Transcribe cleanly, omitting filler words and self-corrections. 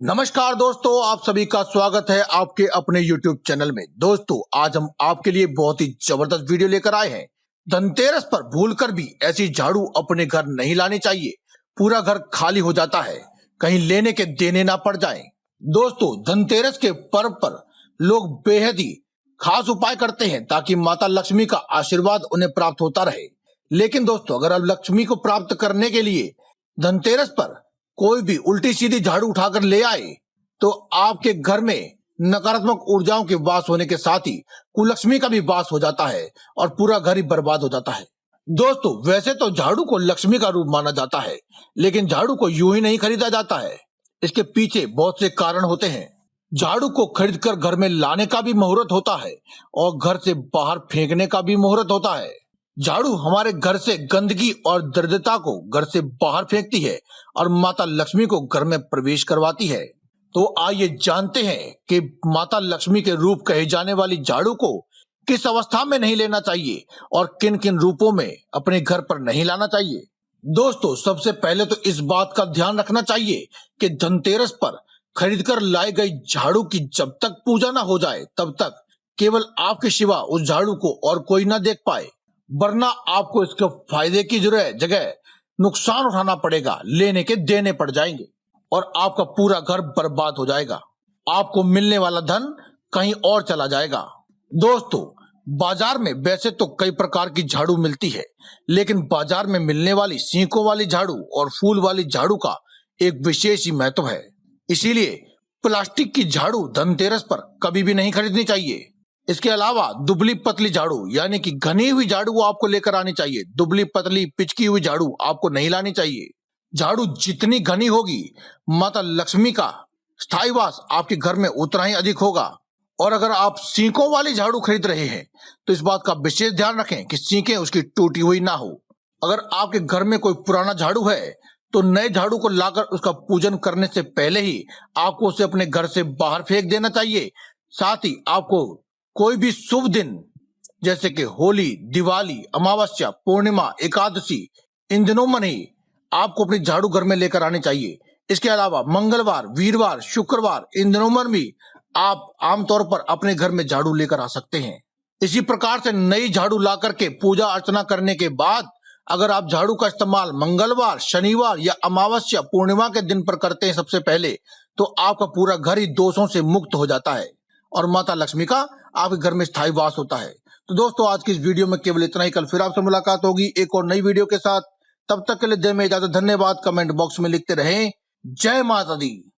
नमस्कार दोस्तों, आप सभी का स्वागत है आपके अपने YouTube चैनल में। दोस्तों, आज हम आपके लिए बहुत ही जबरदस्त वीडियो लेकर आए हैं। धनतेरस पर भूलकर भी ऐसी झाड़ू अपने घर नहीं लानी चाहिए। पूरा घर खाली हो जाता है, कहीं लेने के देने ना पड़ जाएं। दोस्तों, धनतेरस के पर्व पर लोग बेहद ही खास उपाय करते हैं ताकि माता लक्ष्मी का आशीर्वाद उन्हें प्राप्त होता रहे। लेकिन दोस्तों, अगर आप लक्ष्मी को प्राप्त करने के लिए धनतेरस पर कोई भी उल्टी सीधी झाड़ू उठाकर ले आए तो आपके घर में नकारात्मक ऊर्जाओं के वास होने के साथ ही कुलक्ष्मी का भी वास हो जाता है और पूरा घर ही बर्बाद हो जाता है। दोस्तों, वैसे तो झाड़ू को लक्ष्मी का रूप माना जाता है, लेकिन झाड़ू को यूं ही नहीं खरीदा जाता है। इसके पीछे बहुत से कारण होते हैं। झाड़ू को खरीदकर घर में लाने का भी मुहूर्त होता है और घर से बाहर फेंकने का भी मुहूर्त होता है। झाड़ू हमारे घर से गंदगी और दरिद्रता को घर से बाहर फेंकती है और माता लक्ष्मी को घर में प्रवेश करवाती है। तो आइए जानते हैं कि माता लक्ष्मी के रूप कहे जाने वाली झाड़ू को किस अवस्था में नहीं लेना चाहिए और किन किन रूपों में अपने घर पर नहीं लाना चाहिए। दोस्तों, सबसे पहले तो इस बात का ध्यान रखना चाहिए कि धनतेरस पर खरीदकर लाई गई झाड़ू की जब तक पूजा ना हो जाए तब तक केवल आपके सिवा उस झाड़ू को और कोई ना देख पाए, वरना आपको इसके फायदे की जगह नुकसान उठाना पड़ेगा, लेने के देने पड़ जाएंगे और आपका पूरा घर बर्बाद हो जाएगा। आपको मिलने वाला धन कहीं और चला जाएगा। दोस्तों, बाजार में वैसे तो कई प्रकार की झाड़ू मिलती है, लेकिन बाजार में मिलने वाली सींकों वाली झाड़ू और फूल वाली झाड़ू का एक विशेष ही महत्व है। इसीलिए प्लास्टिक की झाड़ू धनतेरस पर कभी भी नहीं खरीदनी चाहिए। इसके अलावा दुबली पतली झाड़ू यानी कि घनी हुई झाड़ू आपको लेकर आनी चाहिए। दुबली पतली पिचकी हुई झाड़ू आपको नहीं लानी चाहिए। झाड़ू जितनी घनी होगी, माता लक्ष्मी का स्थायी वास आपके घर में उतना ही अधिक होगा। और अगर आप सींकों वाली झाड़ू खरीद रहे हैं तो इस बात का विशेष ध्यान रखें कि सींकें उसकी टूटी हुई ना हो। अगर आपके घर में कोई पुराना झाड़ू है तो नए झाड़ू को लाकर उसका पूजन करने से पहले ही आपको उसे अपने घर से बाहर फेंक देना चाहिए। साथ ही आपको कोई भी शुभ दिन जैसे कि होली, दिवाली, अमावस्या, पूर्णिमा, एकादशी, इन दिनों में ही आपको अपनी झाड़ू घर में लेकर आनी चाहिए। इसके अलावा मंगलवार, वीरवार, शुक्रवार, इन दिनों में भी आप आमतौर पर अपने घर में झाड़ू लेकर आ सकते हैं। इसी प्रकार से नई झाड़ू ला करके पूजा अर्चना करने के बाद अगर आप झाड़ू का इस्तेमाल मंगलवार, शनिवार या अमावस्या, पूर्णिमा के दिन पर करते हैं सबसे पहले, तो आपका पूरा घर ही दोषों से मुक्त हो जाता है और माता लक्ष्मी का आपके घर में स्थायी वास होता है। तो दोस्तों, आज की इस वीडियो में केवल इतना ही। कल फिर आपसे मुलाकात होगी एक और नई वीडियो के साथ। तब तक के लिए दें में इजाजत। धन्यवाद। कमेंट बॉक्स में लिखते रहें जय माता दी।